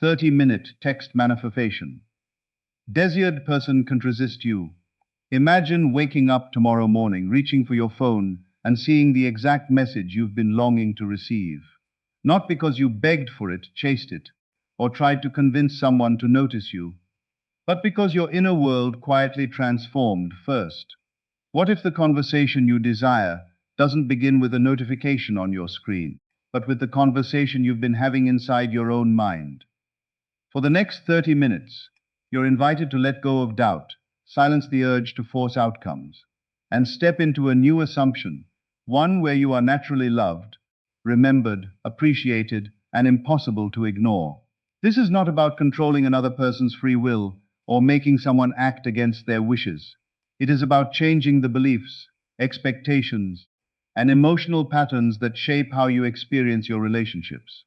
30-minute text manifestation. Desired person can resist you. Imagine waking up tomorrow morning, reaching for your phone, and seeing the exact message you've been longing to receive. Not because you begged for it, chased it, or tried to convince someone to notice you, but because your inner world quietly transformed first. What if the conversation you desire doesn't begin with a notification on your screen, but with the conversation you've been having inside your own mind? For the next 30 minutes, you're invited to let go of doubt, silence the urge to force outcomes, and step into a new assumption, one where you are naturally loved, remembered, appreciated, and impossible to ignore. This is not about controlling another person's free will or making someone act against their wishes. It is about changing the beliefs, expectations, and emotional patterns that shape how you experience your relationships.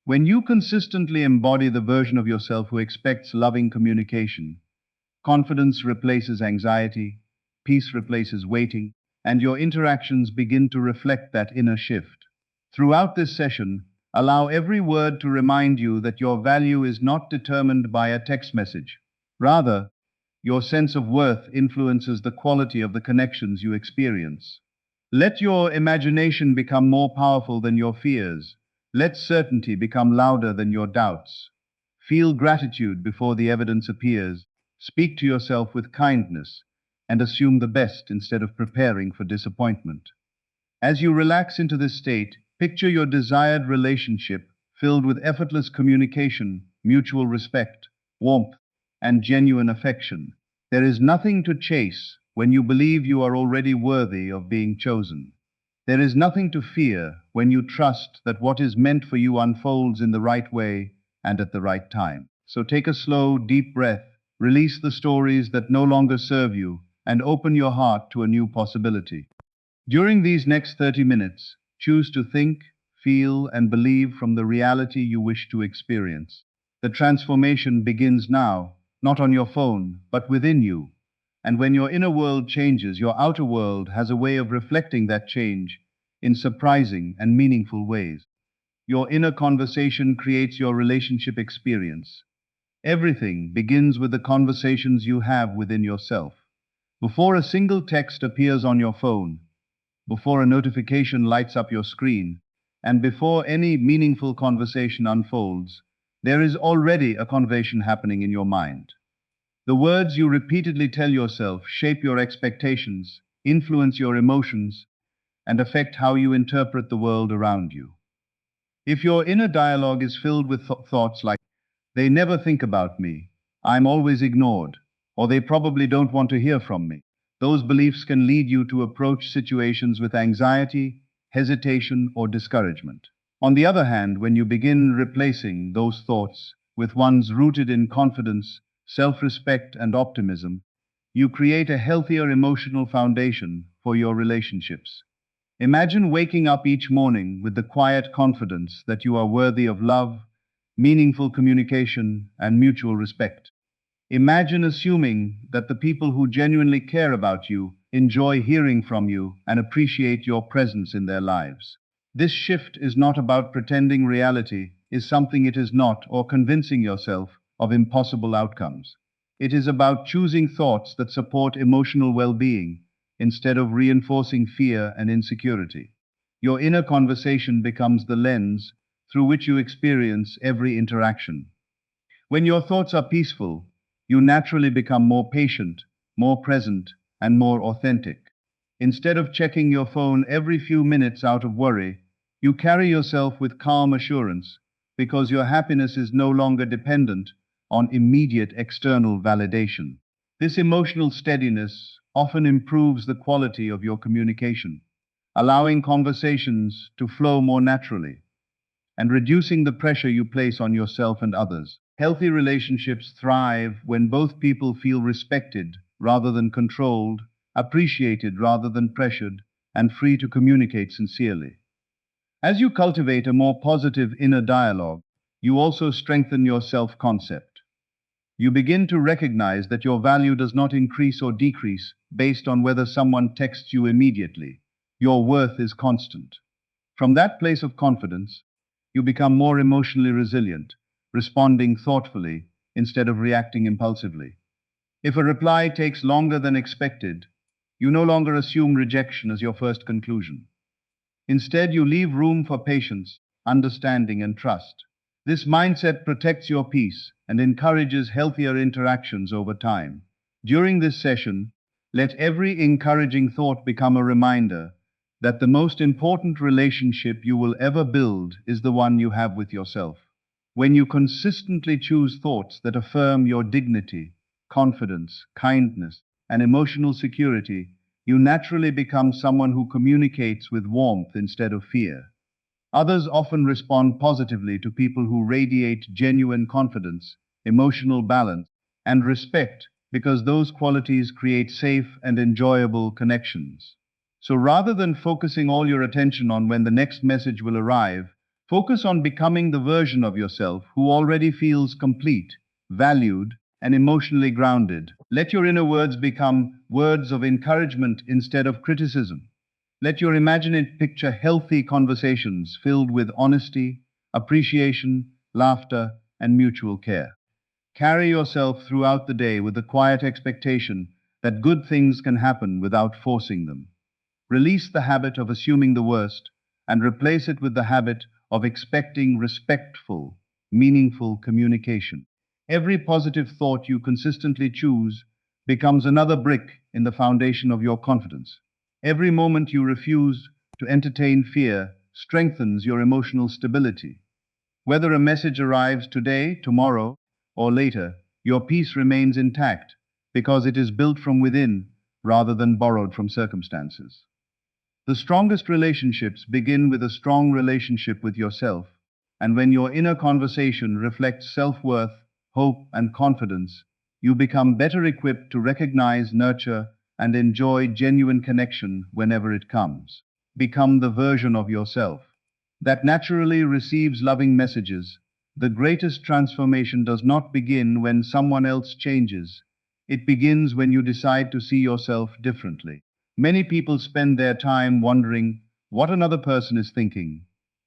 When you consistently embody the version of yourself who expects loving communication, confidence replaces anxiety, peace replaces waiting, and your interactions begin to reflect that inner shift. Throughout this session, allow every word to remind you that your value is not determined by a text message. Rather, your sense of worth influences the quality of the connections you experience. Let your imagination become more powerful than your fears. Let certainty become louder than your doubts. Feel gratitude before the evidence appears. Speak to yourself with kindness and assume the best instead of preparing for disappointment. As you relax into this state, picture your desired relationship filled with effortless communication, mutual respect, warmth, and genuine affection. There is nothing to chase when you believe you are already worthy of being chosen. There is nothing to fear when you trust that what is meant for you unfolds in the right way and at the right time. So take a slow, deep breath, release the stories that no longer serve you, and open your heart to a new possibility. During these next 30 minutes, choose to think, feel, and believe from the reality you wish to experience. The transformation begins now, not on your phone, but within you. And when your inner world changes, your outer world has a way of reflecting that change in surprising and meaningful ways. Your inner conversation creates your relationship experience. Everything begins with the conversations you have within yourself. Before a single text appears on your phone, before a notification lights up your screen, and before any meaningful conversation unfolds, there is already a conversation happening in your mind. The words you repeatedly tell yourself shape your expectations, influence your emotions, and affect how you interpret the world around you. If your inner dialogue is filled with thoughts like, "They never think about me," "I'm always ignored," or "They probably don't want to hear from me," those beliefs can lead you to approach situations with anxiety, hesitation, or discouragement. On the other hand, when you begin replacing those thoughts with ones rooted in confidence, self-respect, and optimism, you create a healthier emotional foundation for your relationships. Imagine waking up each morning with the quiet confidence that you are worthy of love, meaningful communication, and mutual respect. Imagine assuming that the people who genuinely care about you enjoy hearing from you and appreciate your presence in their lives. This shift is not about pretending reality is something it is not or convincing yourself of impossible outcomes. It is about choosing thoughts that support emotional well-being instead of reinforcing fear and insecurity. Your inner conversation becomes the lens through which you experience every interaction. When your thoughts are peaceful, you naturally become more patient, more present, and more authentic. Instead of checking your phone every few minutes out of worry, you carry yourself with calm assurance because your happiness is no longer dependent on immediate external validation. This emotional steadiness often improves the quality of your communication, allowing conversations to flow more naturally and reducing the pressure you place on yourself and others. Healthy relationships thrive when both people feel respected rather than controlled, appreciated rather than pressured, and free to communicate sincerely. As you cultivate a more positive inner dialogue, you also strengthen your self-concept. You begin to recognize that your value does not increase or decrease based on whether someone texts you immediately. Your worth is constant. From that place of confidence, you become more emotionally resilient, responding thoughtfully instead of reacting impulsively. If a reply takes longer than expected, you no longer assume rejection as your first conclusion. Instead, you leave room for patience, understanding, and trust. This mindset protects your peace and encourages healthier interactions over time. During this session, let every encouraging thought become a reminder that the most important relationship you will ever build is the one you have with yourself. When you consistently choose thoughts that affirm your dignity, confidence, kindness, and emotional security, you naturally become someone who communicates with warmth instead of fear. Others often respond positively to people who radiate genuine confidence, emotional balance, and respect because those qualities create safe and enjoyable connections. So rather than focusing all your attention on when the next message will arrive, focus on becoming the version of yourself who already feels complete, valued, and emotionally grounded. Let your inner words become words of encouragement instead of criticism. Let your imagination picture healthy conversations filled with honesty, appreciation, laughter, and mutual care. Carry yourself throughout the day with the quiet expectation that good things can happen without forcing them. Release the habit of assuming the worst and replace it with the habit of expecting respectful, meaningful communication. Every positive thought you consistently choose becomes another brick in the foundation of your confidence. Every moment you refuse to entertain fear strengthens your emotional stability. Whether a message arrives today, tomorrow, or later, your peace remains intact because it is built from within rather than borrowed from circumstances. The strongest relationships begin with a strong relationship with yourself, and when your inner conversation reflects self-worth, hope, and confidence, you become better equipped to recognize, nurture, and enjoy genuine connection whenever it comes. Become the version of yourself that naturally receives loving messages. The greatest transformation does not begin when someone else changes. It begins when you decide to see yourself differently. Many people spend their time wondering what another person is thinking,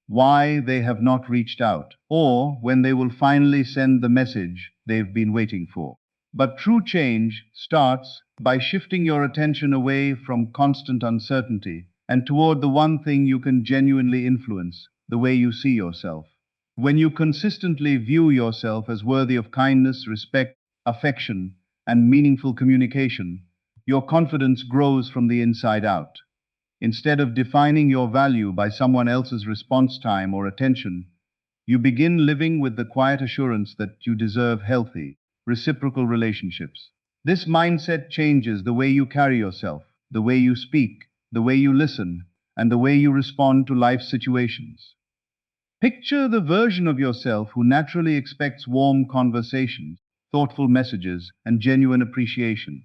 why they have not reached out, or when they will finally send the message they've been waiting for. But true change starts by shifting your attention away from constant uncertainty and toward the one thing you can genuinely influence, the way you see yourself. When you consistently view yourself as worthy of kindness, respect, affection, and meaningful communication, your confidence grows from the inside out. Instead of defining your value by someone else's response time or attention, you begin living with the quiet assurance that you deserve healthy, reciprocal relationships. This mindset changes the way you carry yourself, the way you speak, the way you listen, and the way you respond to life situations. Picture the version of yourself who naturally expects warm conversations, thoughtful messages, and genuine appreciation.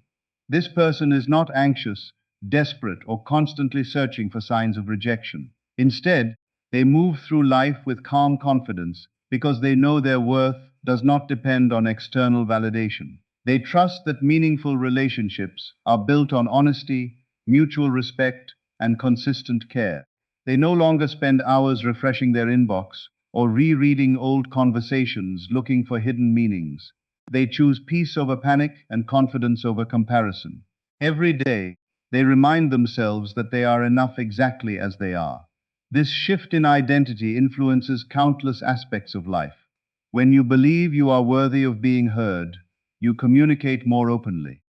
This person is not anxious, desperate, or constantly searching for signs of rejection. Instead, they move through life with calm confidence because they know their worth does not depend on external validation. They trust that meaningful relationships are built on honesty, mutual respect, and consistent care. They no longer spend hours refreshing their inbox or rereading old conversations looking for hidden meanings. They choose peace over panic and confidence over comparison. Every day, they remind themselves that they are enough exactly as they are. This shift in identity influences countless aspects of life. When you believe you are worthy of being heard, you communicate more openly.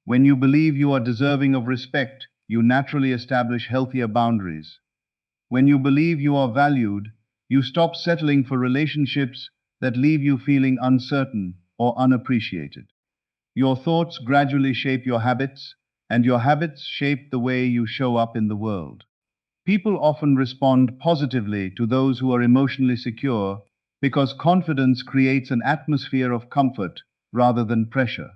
When you believe you are deserving of respect, you naturally establish healthier boundaries. When you believe you are valued, you stop settling for relationships that leave you feeling uncertain or unappreciated. Your thoughts gradually shape your habits, and your habits shape the way you show up in the world. People often respond positively to those who are emotionally secure because confidence creates an atmosphere of comfort rather than pressure.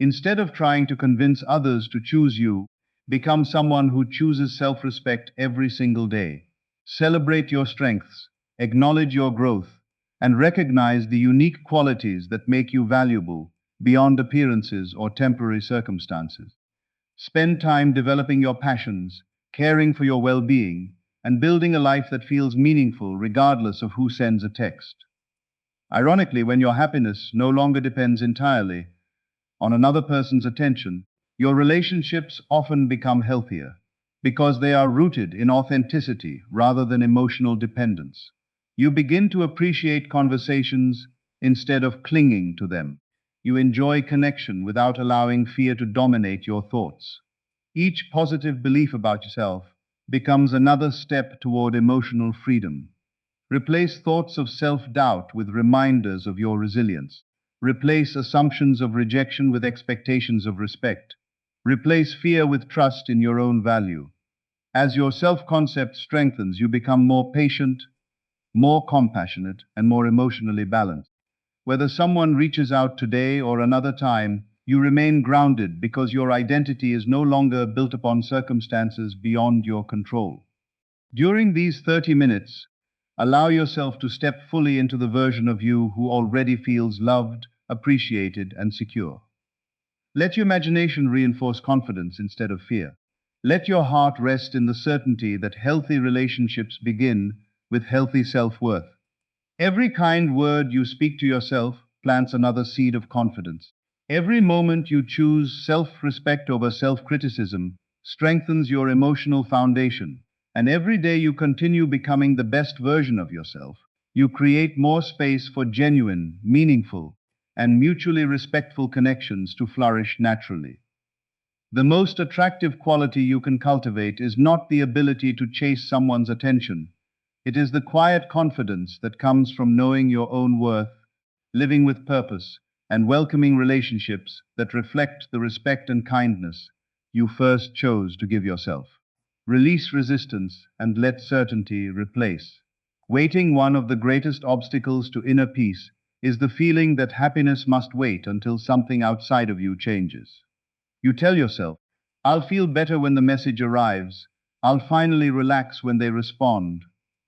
Instead of trying to convince others to choose you, become someone who chooses self-respect every single day. Celebrate your strengths, acknowledge your growth, and recognize the unique qualities that make you valuable beyond appearances or temporary circumstances. Spend time developing your passions, caring for your well-being, and building a life that feels meaningful regardless of who sends a text. Ironically, when your happiness no longer depends entirely on another person's attention, your relationships often become healthier because they are rooted in authenticity rather than emotional dependence. You begin to appreciate conversations instead of clinging to them. You enjoy connection without allowing fear to dominate your thoughts. Each positive belief about yourself becomes another step toward emotional freedom. Replace thoughts of self-doubt with reminders of your resilience. Replace assumptions of rejection with expectations of respect. Replace fear with trust in your own value. As your self-concept strengthens, you become more patient, more compassionate, and more emotionally balanced. Whether someone reaches out today or another time, you remain grounded because your identity is no longer built upon circumstances beyond your control. During these 30 minutes, allow yourself to step fully into the version of you who already feels loved, appreciated, and secure. Let your imagination reinforce confidence instead of fear. Let your heart rest in the certainty that healthy relationships begin with healthy self-worth. Every kind word you speak to yourself plants another seed of confidence. Every moment you choose self-respect over self-criticism strengthens your emotional foundation. And every day you continue becoming the best version of yourself, you create more space for genuine, meaningful, and mutually respectful connections to flourish naturally. The most attractive quality you can cultivate is not the ability to chase someone's attention. It is the quiet confidence that comes from knowing your own worth, living with purpose, and welcoming relationships that reflect the respect and kindness you first chose to give yourself. Release resistance and let certainty replace. Waiting, one of the greatest obstacles to inner peace, is the feeling that happiness must wait until something outside of you changes. You tell yourself, I'll feel better when the message arrives, I'll finally relax when they respond,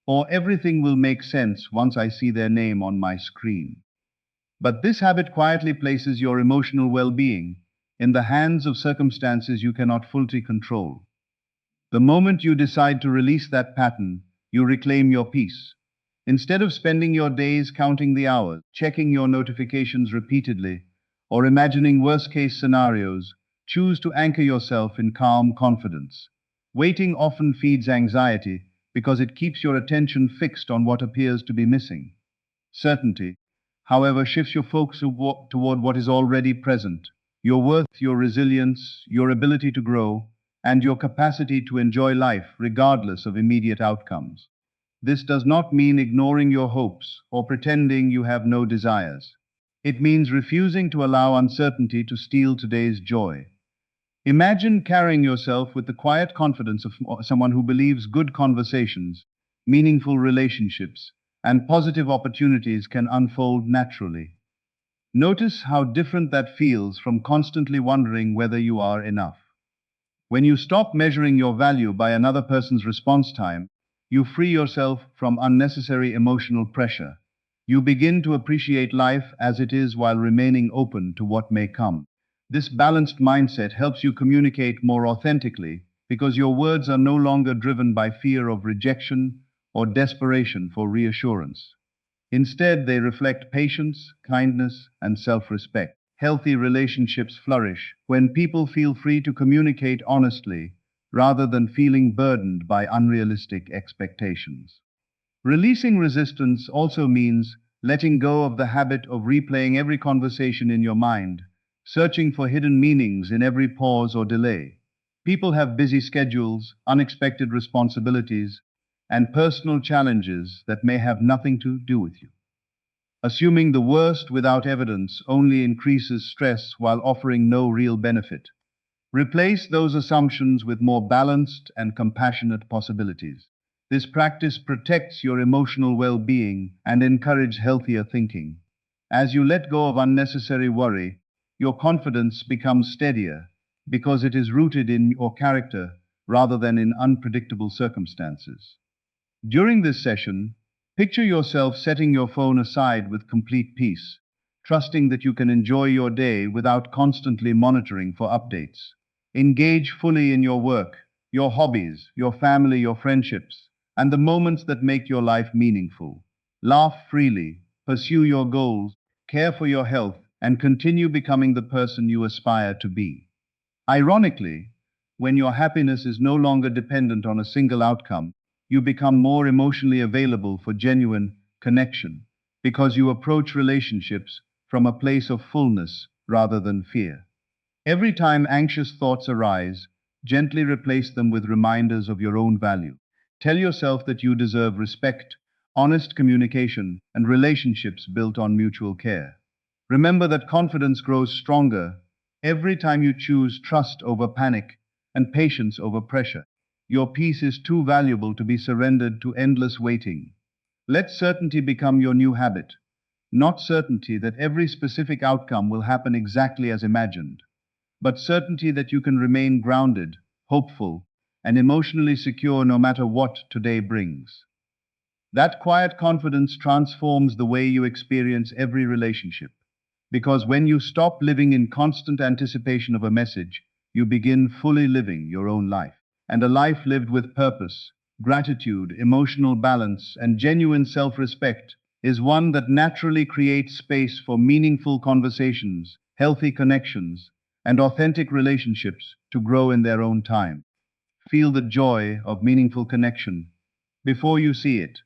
or everything will make sense once I see their name on my screen. But this habit quietly places your emotional well-being in the hands of circumstances you cannot fully control. The moment you decide to release that pattern, you reclaim your peace. Instead of spending your days counting the hours, checking your notifications repeatedly, or imagining worst-case scenarios, choose to anchor yourself in calm confidence. Waiting often feeds anxiety because it keeps your attention fixed on what appears to be missing. Certainty, however, shifts your focus toward what is already present. Your worth, your resilience, your ability to grow, and your capacity to enjoy life regardless of immediate outcomes. This does not mean ignoring your hopes or pretending you have no desires. It means refusing to allow uncertainty to steal today's joy. Imagine carrying yourself with the quiet confidence of someone who believes good conversations, meaningful relationships, and positive opportunities can unfold naturally. Notice how different that feels from constantly wondering whether you are enough. When you stop measuring your value by another person's response time, you free yourself from unnecessary emotional pressure. You begin to appreciate life as it is while remaining open to what may come. This balanced mindset helps you communicate more authentically because your words are no longer driven by fear of rejection or desperation for reassurance. Instead, they reflect patience, kindness, and self-respect. Healthy relationships flourish when people feel free to communicate honestly rather than feeling burdened by unrealistic expectations. Releasing resistance also means letting go of the habit of replaying every conversation in your mind, searching for hidden meanings in every pause or delay. People have busy schedules, unexpected responsibilities, and personal challenges that may have nothing to do with you. Assuming the worst without evidence only increases stress while offering no real benefit. Replace those assumptions with more balanced and compassionate possibilities. This practice protects your emotional well-being and encourages healthier thinking. As you let go of unnecessary worry, your confidence becomes steadier because it is rooted in your character rather than in unpredictable circumstances. During this session, picture yourself setting your phone aside with complete peace, trusting that you can enjoy your day without constantly monitoring for updates. Engage fully in your work, your hobbies, your family, your friendships, and the moments that make your life meaningful. Laugh freely, pursue your goals, care for your health, and continue becoming the person you aspire to be. Ironically, when your happiness is no longer dependent on a single outcome, you become more emotionally available for genuine connection because you approach relationships from a place of fullness rather than fear. Every time anxious thoughts arise, gently replace them with reminders of your own value. Tell yourself that you deserve respect, honest communication, and relationships built on mutual care. Remember that confidence grows stronger every time you choose trust over panic and patience over pressure. Your peace is too valuable to be surrendered to endless waiting. Let certainty become your new habit, not certainty that every specific outcome will happen exactly as imagined, but certainty that you can remain grounded, hopeful, and emotionally secure no matter what today brings. That quiet confidence transforms the way you experience every relationship. Because when you stop living in constant anticipation of a message, you begin fully living your own life. And a life lived with purpose, gratitude, emotional balance, and genuine self-respect is one that naturally creates space for meaningful conversations, healthy connections, and authentic relationships to grow in their own time. Feel the joy of meaningful connection before you see it.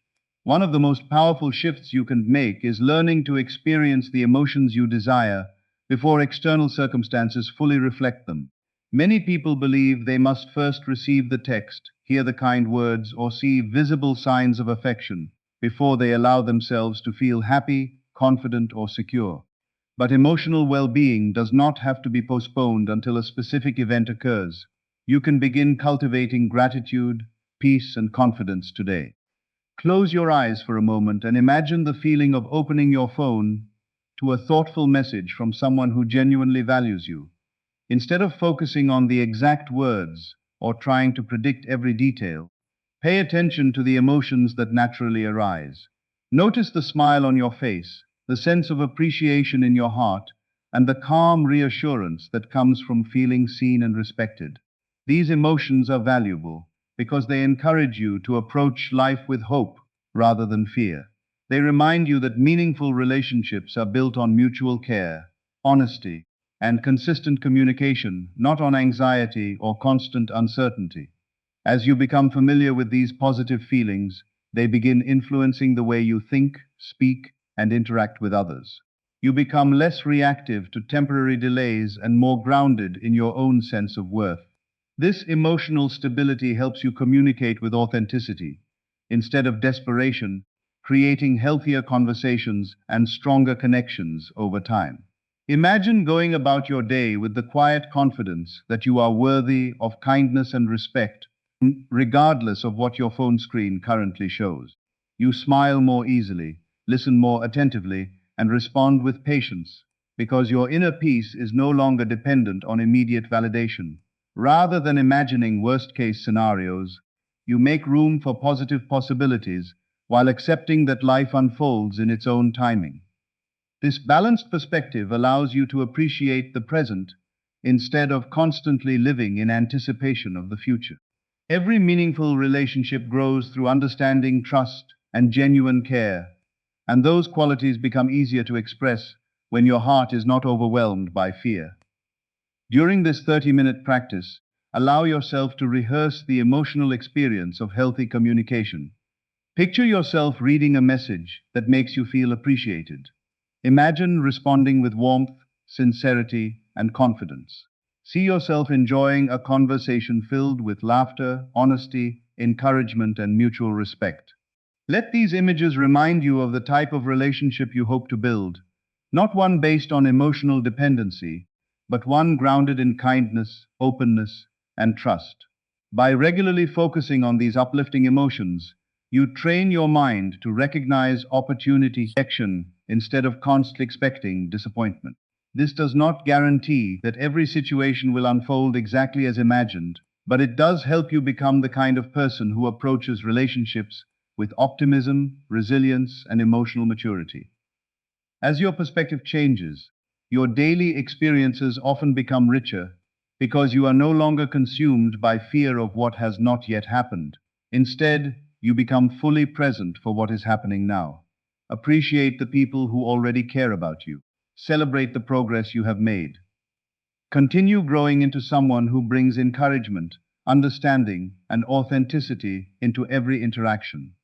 One of the most powerful shifts you can make is learning to experience the emotions you desire before external circumstances fully reflect them. Many people believe they must first receive the text, hear the kind words, or see visible signs of affection before they allow themselves to feel happy, confident, or secure. But emotional well-being does not have to be postponed until a specific event occurs. You can begin cultivating gratitude, peace, and confidence today. Close your eyes for a moment and imagine the feeling of opening your phone to a thoughtful message from someone who genuinely values you. Instead of focusing on the exact words or trying to predict every detail, pay attention to the emotions that naturally arise. Notice the smile on your face, the sense of appreciation in your heart, and the calm reassurance that comes from feeling seen and respected. These emotions are valuable because they encourage you to approach life with hope rather than fear. They remind you that meaningful relationships are built on mutual care, honesty, and consistent communication, not on anxiety or constant uncertainty. As you become familiar with these positive feelings, they begin influencing the way you think, speak, and interact with others. You become less reactive to temporary delays and more grounded in your own sense of worth. This emotional stability helps you communicate with authenticity instead of desperation, creating healthier conversations and stronger connections over time. Imagine going about your day with the quiet confidence that you are worthy of kindness and respect, regardless of what your phone screen currently shows. You smile more easily, listen more attentively, and respond with patience, because your inner peace is no longer dependent on immediate validation. Rather than imagining worst-case scenarios, you make room for positive possibilities while accepting that life unfolds in its own timing. This balanced perspective allows you to appreciate the present instead of constantly living in anticipation of the future. Every meaningful relationship grows through understanding, trust, and genuine care, and those qualities become easier to express when your heart is not overwhelmed by fear. During this 30-minute practice, allow yourself to rehearse the emotional experience of healthy communication. Picture yourself reading a message that makes you feel appreciated. Imagine responding with warmth, sincerity, and confidence. See yourself enjoying a conversation filled with laughter, honesty, encouragement, and mutual respect. Let these images remind you of the type of relationship you hope to build, not one based on emotional dependency, but one grounded in kindness, openness, and trust. By regularly focusing on these uplifting emotions, you train your mind to recognize opportunity action instead of constantly expecting disappointment. This does not guarantee that every situation will unfold exactly as imagined, but it does help you become the kind of person who approaches relationships with optimism, resilience, and emotional maturity. As your perspective changes, your daily experiences often become richer because you are no longer consumed by fear of what has not yet happened. Instead, you become fully present for what is happening now. Appreciate the people who already care about you. Celebrate the progress you have made. Continue growing into someone who brings encouragement, understanding, and authenticity into every interaction.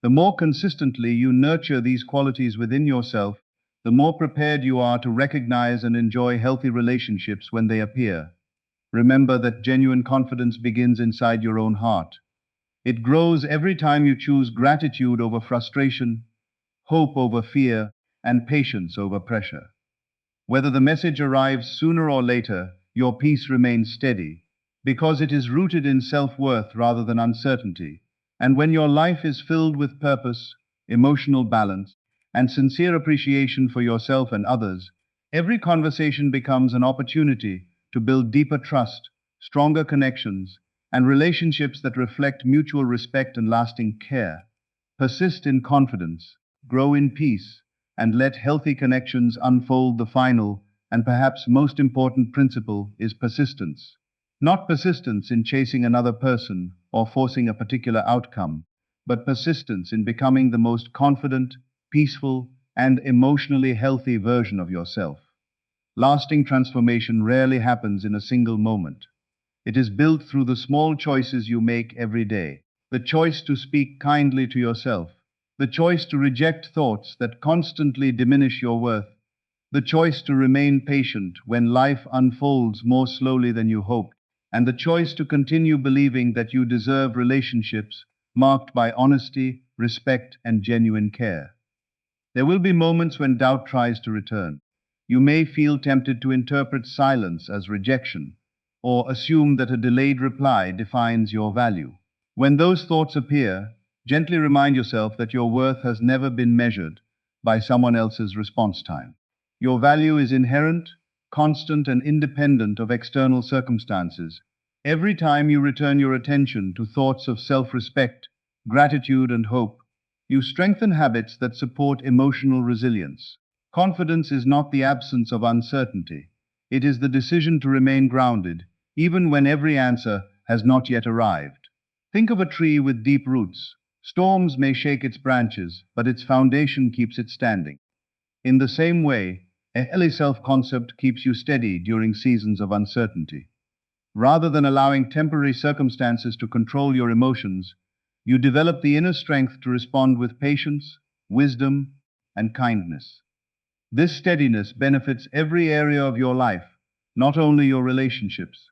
The more consistently you nurture these qualities within yourself, the more prepared you are to recognize and enjoy healthy relationships when they appear. Remember that genuine confidence begins inside your own heart. It grows every time you choose gratitude over frustration, hope over fear, and patience over pressure. Whether the message arrives sooner or later, your peace remains steady, because it is rooted in self-worth rather than uncertainty. And when your life is filled with purpose, emotional balance, and sincere appreciation for yourself and others, every conversation becomes an opportunity to build deeper trust, stronger connections, and relationships that reflect mutual respect and lasting care. Persist in confidence, grow in peace, and let healthy connections unfold. The final and perhaps most important principle is persistence. Not persistence in chasing another person or forcing a particular outcome, but persistence in becoming the most confident, peaceful, and emotionally healthy version of yourself. Lasting transformation rarely happens in a single moment. It is built through the small choices you make every day. The choice to speak kindly to yourself, the choice to reject thoughts that constantly diminish your worth, the choice to remain patient when life unfolds more slowly than you hoped, and the choice to continue believing that you deserve relationships marked by honesty, respect, and genuine care. There will be moments when doubt tries to return. You may feel tempted to interpret silence as rejection, or assume that a delayed reply defines your value. When those thoughts appear, gently remind yourself that your worth has never been measured by someone else's response time. Your value is inherent, constant, and independent of external circumstances. Every time you return your attention to thoughts of self-respect, gratitude, and hope, you strengthen habits that support emotional resilience. Confidence is not the absence of uncertainty. It is the decision to remain grounded, even when every answer has not yet arrived. Think of a tree with deep roots. Storms may shake its branches, but its foundation keeps it standing. In the same way, a healthy self-concept keeps you steady during seasons of uncertainty. Rather than allowing temporary circumstances to control your emotions, you develop the inner strength to respond with patience, wisdom, and kindness. This steadiness benefits every area of your life, not only your relationships.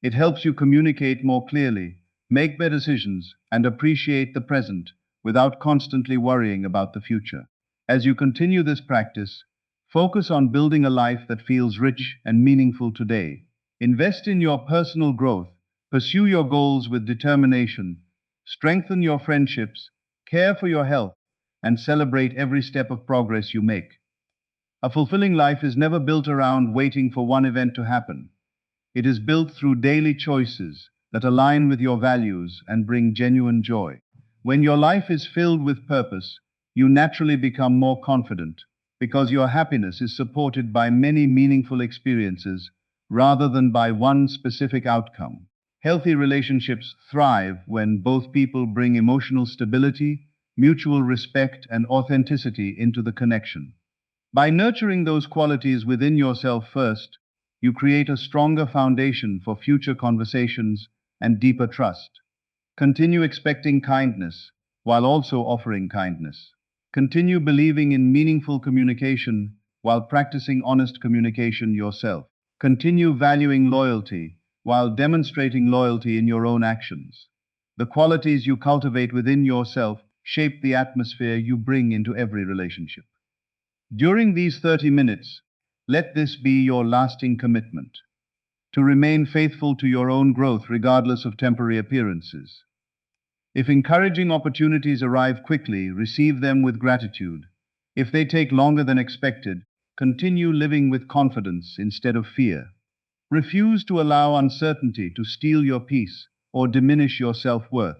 It helps you communicate more clearly, make better decisions, and appreciate the present without constantly worrying about the future. As you continue this practice, focus on building a life that feels rich and meaningful today. Invest in your personal growth, pursue your goals with determination, strengthen your friendships, care for your health, and celebrate every step of progress you make. A fulfilling life is never built around waiting for one event to happen. It is built through daily choices that align with your values and bring genuine joy. When your life is filled with purpose, you naturally become more confident because your happiness is supported by many meaningful experiences rather than by one specific outcome. Healthy relationships thrive when both people bring emotional stability, mutual respect, and authenticity into the connection. By nurturing those qualities within yourself first, you create a stronger foundation for future conversations and deeper trust. Continue expecting kindness while also offering kindness. Continue believing in meaningful communication while practicing honest communication yourself. Continue valuing loyalty while demonstrating loyalty in your own actions. The qualities you cultivate within yourself shape the atmosphere you bring into every relationship. During these 30 minutes, let this be your lasting commitment to remain faithful to your own growth regardless of temporary appearances. If encouraging opportunities arrive quickly, receive them with gratitude. If they take longer than expected, continue living with confidence instead of fear. Refuse to allow uncertainty to steal your peace or diminish your self-worth.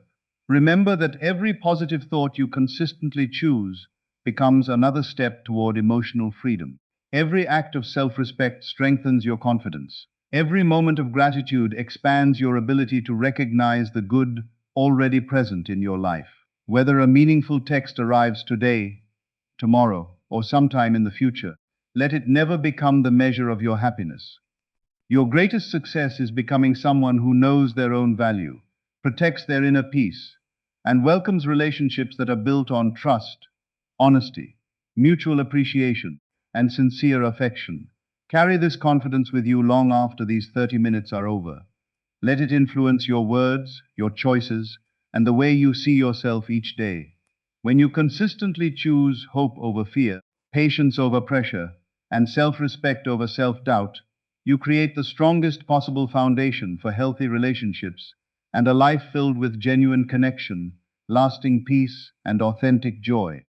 Remember that every positive thought you consistently choose becomes another step toward emotional freedom. Every act of self-respect strengthens your confidence. Every moment of gratitude expands your ability to recognize the good already present in your life. Whether a meaningful text arrives today, tomorrow, or sometime in the future. Let it never become the measure of your happiness. Your greatest success is becoming someone who knows their own value, protects their inner peace, and welcomes relationships that are built on trust, honesty, mutual appreciation, and sincere affection. Carry this confidence with you long after these 30 minutes are over. Let it influence your words, your choices, and the way you see yourself each day. When you consistently choose hope over fear, patience over pressure, and self-respect over self-doubt, you create the strongest possible foundation for healthy relationships and a life filled with genuine connection, lasting peace, and authentic joy.